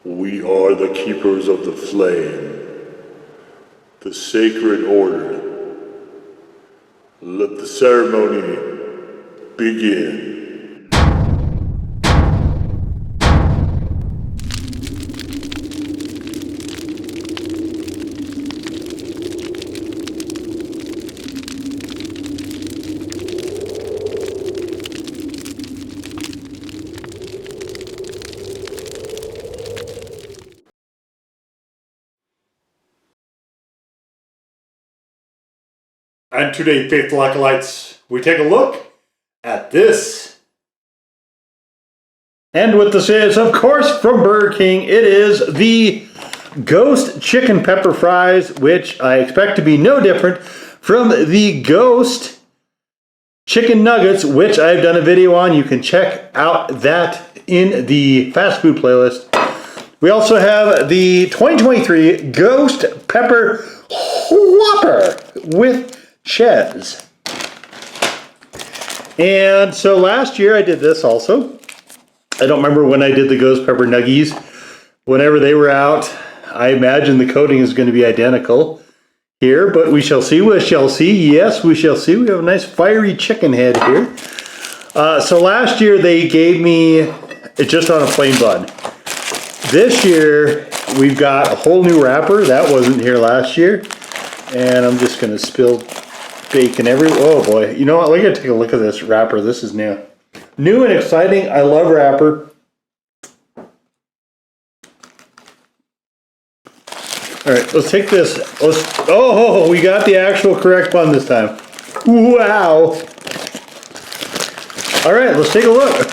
We are the keepers of the flame, the sacred order. Let the ceremony begin. And today, faithful acolytes, we take a look at this. And with this is, of course, from Burger King, it is the Ghost Chicken Pepper Fries, which I expect to be no different from the Ghost Chicken Nuggets, which I've done a video on. You can check out that in the fast food playlist. We also have the 2023 Ghost Pepper Whopper with Chez. And so last year I did this also. I don't remember when I did the Ghost Pepper Nuggies. Whenever they were out, I imagine the coating is going to be identical here, but we shall see. We shall see. Yes, we shall see. We have a nice fiery chicken head here. So last year they gave me it just on a plain bun. This year we've got a whole new wrapper. That wasn't here last year. And I'm just going to spill bacon everywhere. Oh boy. You know what? We're going to take a look at this wrapper. This is new. New and exciting. I love wrapper. Alright, let's take this. Oh, we got the actual correct bun this time. Wow. Alright, let's take a look.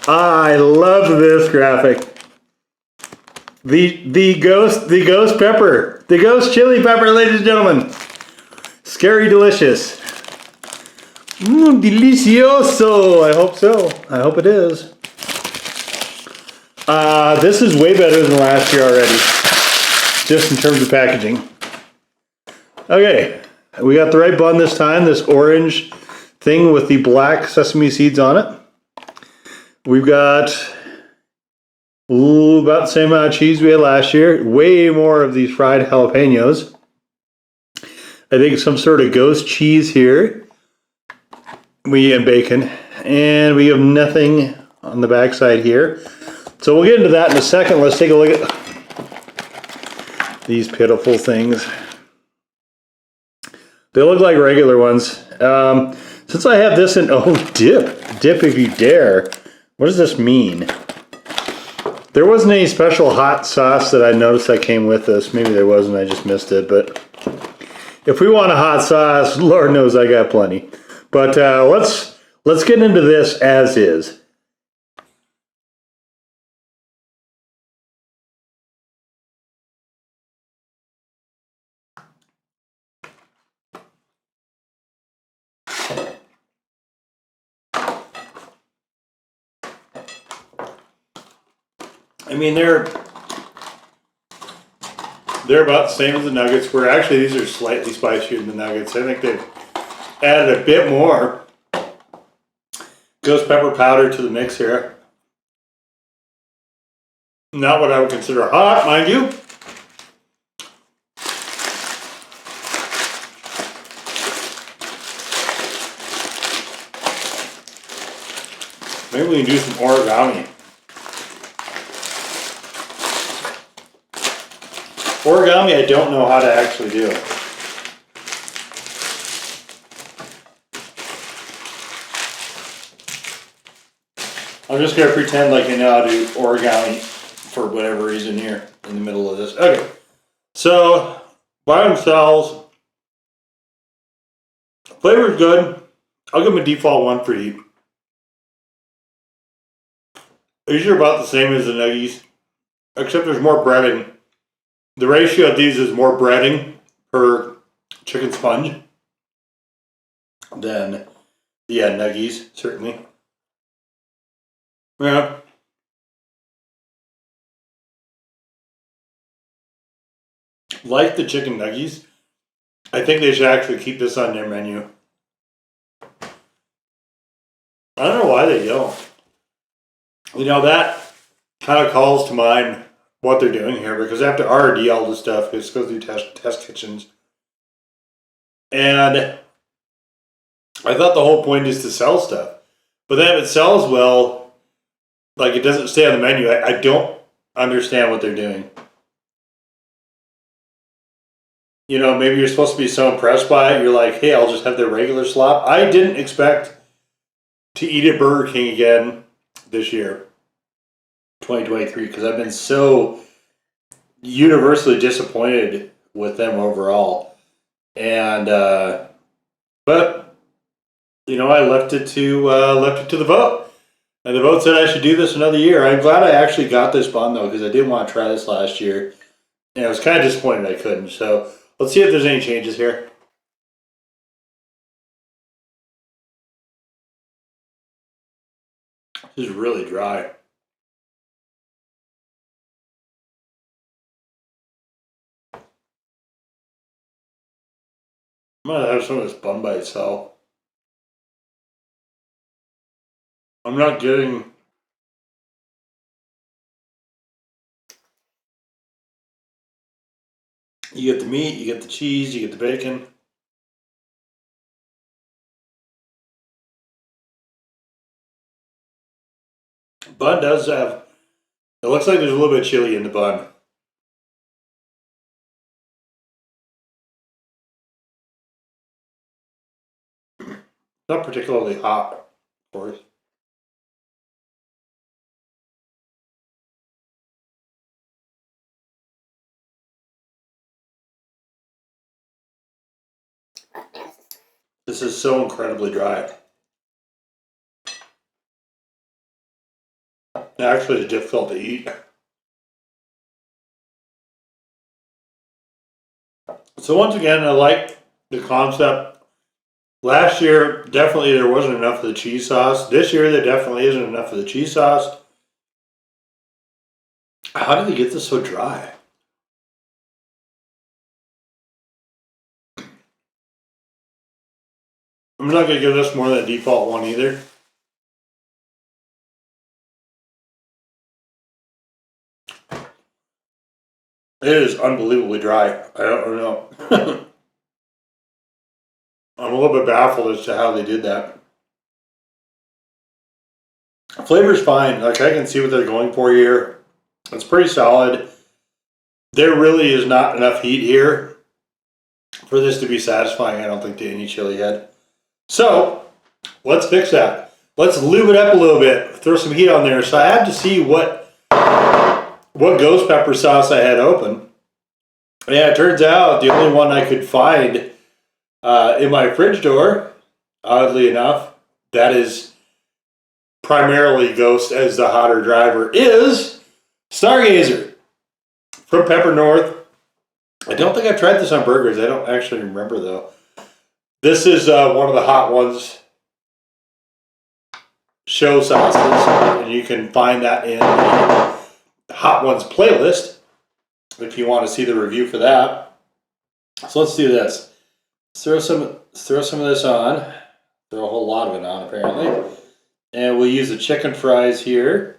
I love this graphic. The ghost pepper. The ghost chili pepper, ladies and gentlemen. Scary delicious. Delicioso. I hope so. I hope it is. This is way better than last year already. Just in terms of packaging. Okay. We got the right bun this time. This orange thing with the black sesame seeds on it. We've got about the same amount of cheese we had last year. Way more of these fried jalapenos. I think some sort of ghost cheese here. And bacon. And we have nothing on the backside here. So we'll get into that in a second. Let's take a look at these pitiful things. They look like regular ones. Since I have this in, dip if you dare. What does this mean? There wasn't any special hot sauce that I noticed that came with this. Maybe there wasn't, I just missed it. But if we want a hot sauce, Lord knows I got plenty. But let's get into this as is. I mean, they're about the same as the nuggets. Where actually these are slightly spicier than the nuggets. I think they've added a bit more ghost pepper powder to the mix here. Not what I would consider hot, mind you. Maybe we can do some origami. Origami, I don't know how to actually do. I'm just going to pretend like I know how to do origami for whatever reason here in the middle of this. Okay, so by themselves, flavor's good. I'll give them a default 1 for heat. These are about the same as the nuggies, except there's more breading. The ratio of these is more breading per chicken sponge than the nuggies, certainly. Yeah. Like the chicken nuggies, I think they should actually keep this on their menu. I don't know why they don't. You know, that kind of calls to mind what they're doing here, because after R&D, all this stuff just goes through test kitchens. And I thought the whole point is to sell stuff. But then if it sells well, like it doesn't stay on the menu, I don't understand what they're doing. You know, maybe you're supposed to be so impressed by it, you're like, hey, I'll just have their regular slop. I didn't expect to eat at Burger King again this year, 2023, because I've been so universally disappointed with them overall. And but you know, I left it to the vote, and the vote said I should do this another year. I'm glad I actually got this bun though, because I did want to try this last year, and I was kind of disappointed I couldn't. So let's see if there's any changes here. This is really dry. I'm gonna have some of this bun by itself. I'm not getting. You get the meat, you get the cheese, you get the bacon. Bun does have. It looks like there's a little bit of chili in the bun. Not particularly hot, of course. This is so incredibly dry. Actually, it's difficult to eat. So once again, I like the concept. Last year, definitely there wasn't enough of the cheese sauce. This year, there definitely isn't enough of the cheese sauce. How did they get this so dry? I'm not going to give this more than a default one either. It is unbelievably dry. I don't know. I'm a little bit baffled as to how they did that. Flavor's fine. Like, I can see what they're going for here. It's pretty solid. There really is not enough heat here for this to be satisfying, I don't think, to any chili head. So, let's fix that. Let's lube it up a little bit. Throw some heat on there. So I had to see what ghost pepper sauce I had open. Yeah, it turns out the only one I could find in my fridge door, oddly enough, that is primarily Ghost as the hotter driver, is Stargazer from Pepper North. I don't think I've tried this on burgers. I don't actually remember, though. This is one of the Hot Ones show sauces, and you can find that in the Hot Ones playlist if you want to see the review for that. So let's do this. Throw some of this on. Throw a whole lot of it on, apparently. And we'll use the chicken fries here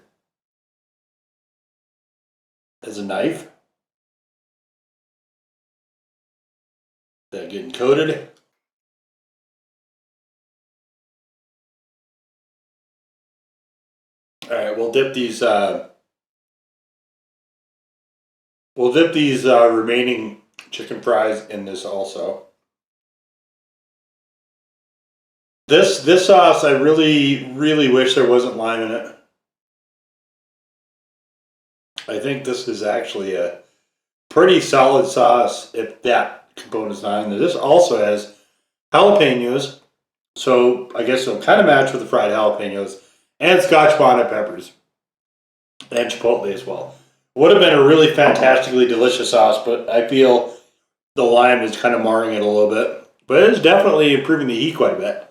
as a knife. They're getting coated. All right, we'll dip these. Remaining chicken fries in this also. This sauce, I really wish there wasn't lime in it. I think this is actually a pretty solid sauce if that component's not in there. This also has jalapenos, so I guess it'll kind of match with the fried jalapenos, and Scotch bonnet peppers, and chipotle as well. Would have been a really fantastically delicious sauce, but I feel the lime is kind of marring it a little bit. But it is definitely improving the heat quite a bit.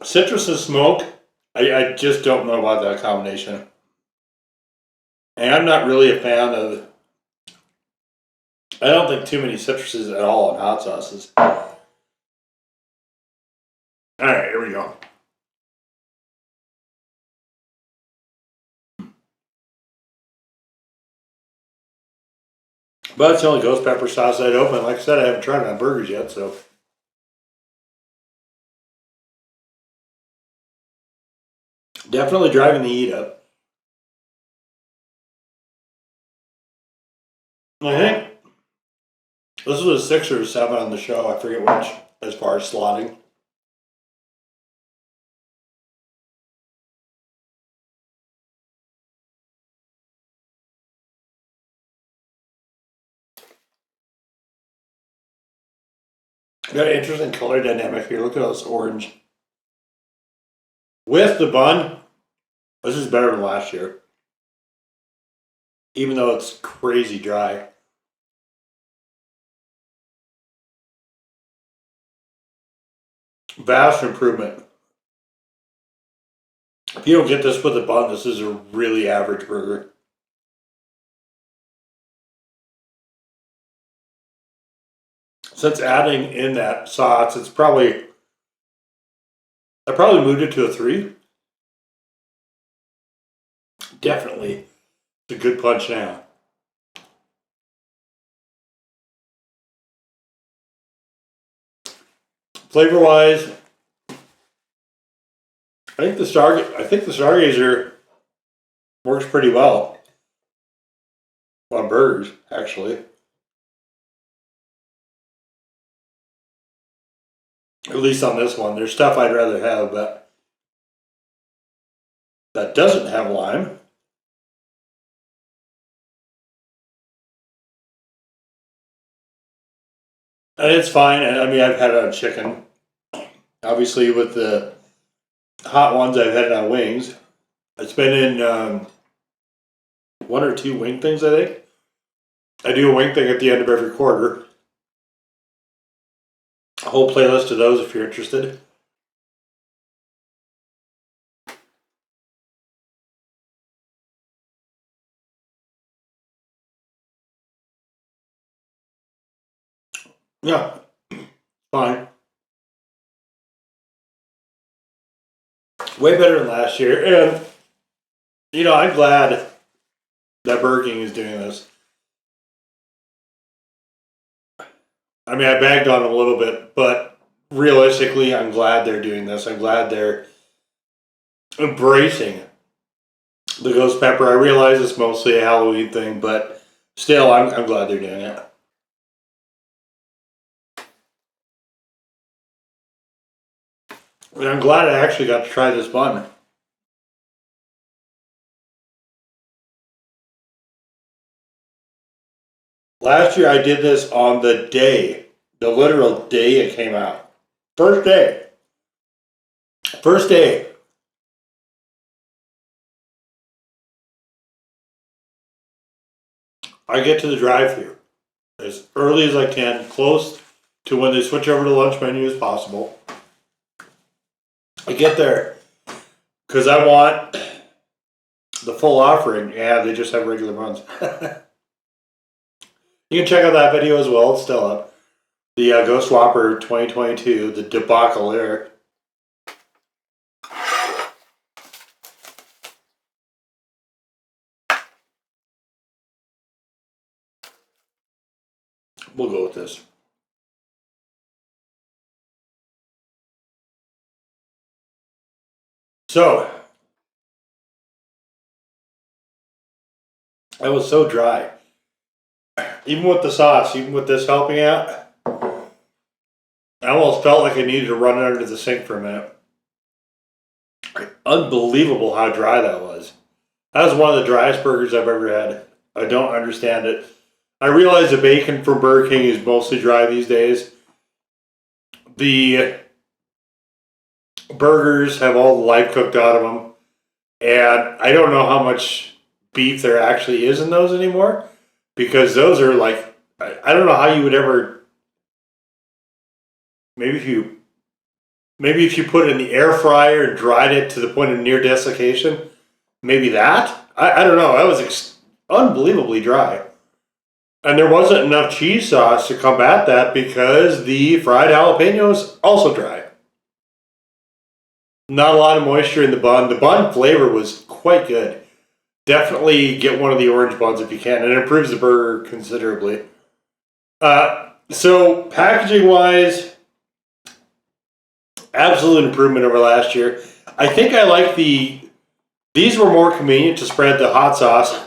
Citrus and smoke, I just don't know about that combination. And I'm not really a fan of, I don't think too many citruses at all in hot sauces. we go. But it's the only ghost pepper sauce I'd open. Like I said, I haven't tried it on burgers yet, so. Definitely driving the heat up. I think this was a 6 or a 7 on the show. I forget which, as far as slotting. Got an interesting color dynamic here. Look at all this orange. With the bun, this is better than last year. Even though it's crazy dry. Vast improvement. If you don't get this with a bun, this is a really average burger. Since adding in that sauce, I probably moved it to a 3. Definitely. It's a good punch now. Flavor wise, I think the Stargazer works pretty well on burgers, actually. At least on this one. There's stuff I'd rather have, but that doesn't have lime. And it's fine. I mean, I've had it on chicken. Obviously, with the hot ones, I've had it on wings. It's been in 1 or 2 wing things, I think. I do a wing thing at the end of every quarter. A whole playlist of those if you're interested. Yeah, fine. Way better than last year. And, I'm glad that Burger King is doing this. I mean, I bagged on them a little bit, but realistically, I'm glad they're doing this. I'm glad they're embracing the ghost pepper. I realize it's mostly a Halloween thing, but still, I'm glad they're doing it. And I'm glad I actually got to try this bun. Last year I did this on the literal day it came out. First day. First day. I get to the drive-thru as early as I can, close to when they switch over to lunch menu as possible. I get there because I want the full offering. Yeah, they just have regular buns. You can check out that video as well. It's still up. The Ghost Whopper 2022, the debacle there. We'll go with this. So, that was so dry. Even with the sauce, even with this helping out, I almost felt like I needed to run it under the sink for a minute. Unbelievable how dry that was. That was one of the driest burgers I've ever had. I don't understand it. I realize the bacon from Burger King is mostly dry these days. The burgers have all the life cooked out of them. And I don't know how much beef there actually is in those anymore. Because those are like, I don't know how you would ever, maybe if you put it in the air fryer and dried it to the point of near desiccation, maybe that? I don't know. That was unbelievably dry. And there wasn't enough cheese sauce to combat that because the fried jalapeno is also dry. Not a lot of moisture in the bun. The bun flavor was quite good. Definitely get one of the orange buns if you can. It improves the burger considerably. So packaging wise, absolute improvement over last year. I think I like these were more convenient to spread the hot sauce,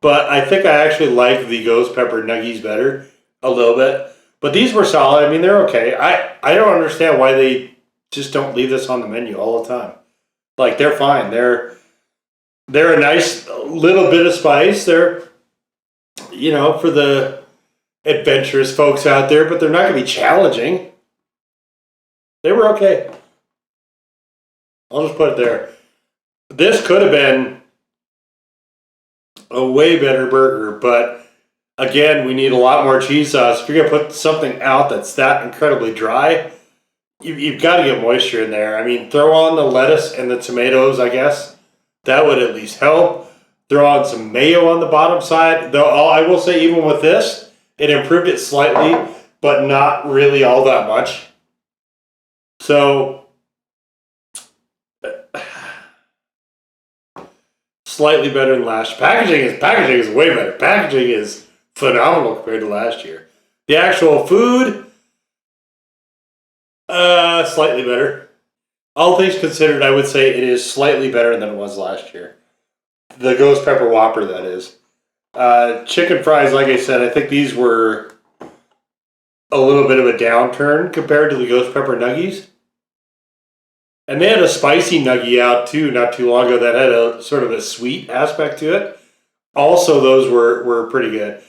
but I think I actually like the ghost pepper nuggies better a little bit. But these were solid. I mean, they're okay. I don't understand why they just don't leave this on the menu all the time. Like, they're fine. They're a nice little bit of spice. They're, for the adventurous folks out there, but they're not going to be challenging. They were okay. I'll just put it there. This could have been a way better burger, but again, we need a lot more cheese sauce. If you're going to put something out that's that incredibly dry, you've got to get moisture in there. I mean, throw on the lettuce and the tomatoes, I guess. That would at least help. Throw on some mayo on the bottom side. Though I will say, even with this, it improved it slightly, but not really all that much. So, slightly better than last year. Packaging is way better. Packaging is phenomenal compared to last year. The actual food, slightly better. All things considered, I would say it is slightly better than it was last year. The ghost pepper Whopper, that is. Chicken fries, like I said, I think these were a little bit of a downturn compared to the ghost pepper nuggies. And they had a spicy nuggie out too, not too long ago, that had a sort of a sweet aspect to it. Also, those were pretty good.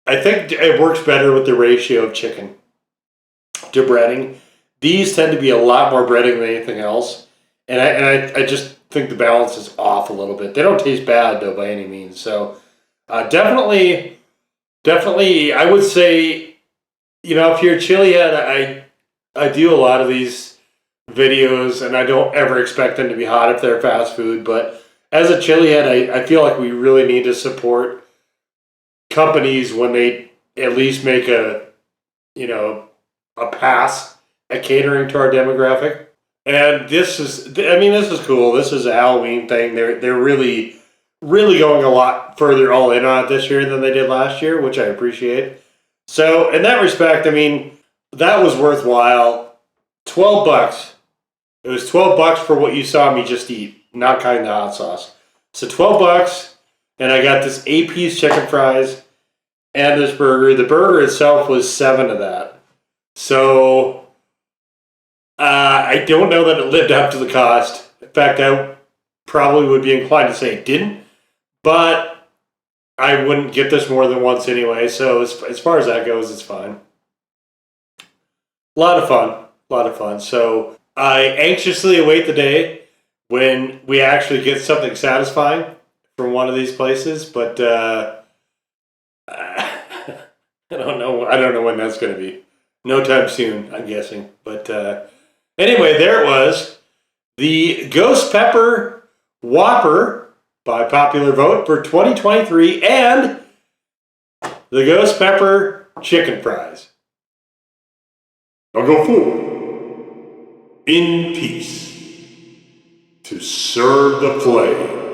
I think it works better with the ratio of chicken to breading. These tend to be a lot more breading than anything else. And I just think the balance is off a little bit. They don't taste bad, though, by any means. So, definitely, I would say, if you're a chili head, I do a lot of these videos, and I don't ever expect them to be hot if they're fast food. But as a chili head, I feel like we really need to support companies when they at least make a pass at catering to our demographic. And this is cool. This is a Halloween thing. They're really, really going a lot further all in on it this year than they did last year, which I appreciate. So in that respect, I mean, that was worthwhile. $12. It was $12 for what you saw me just eat, not counting the hot sauce. So $12, and I got this 8-piece chicken fries and this burger. The burger itself was $7 of that. So I don't know that it lived up to the cost. In fact, I probably would be inclined to say it didn't, but I wouldn't get this more than once anyway. So as far as that goes, it's fine. A lot of fun. So I anxiously await the day when we actually get something satisfying from one of these places, but I don't know when that's going to be. No time soon, I'm guessing. But anyway, there it was. The Ghost Pepper Whopper, by popular vote, for 2023, and the Ghost Pepper Chicken Fries. Now go forward in peace to serve the flame.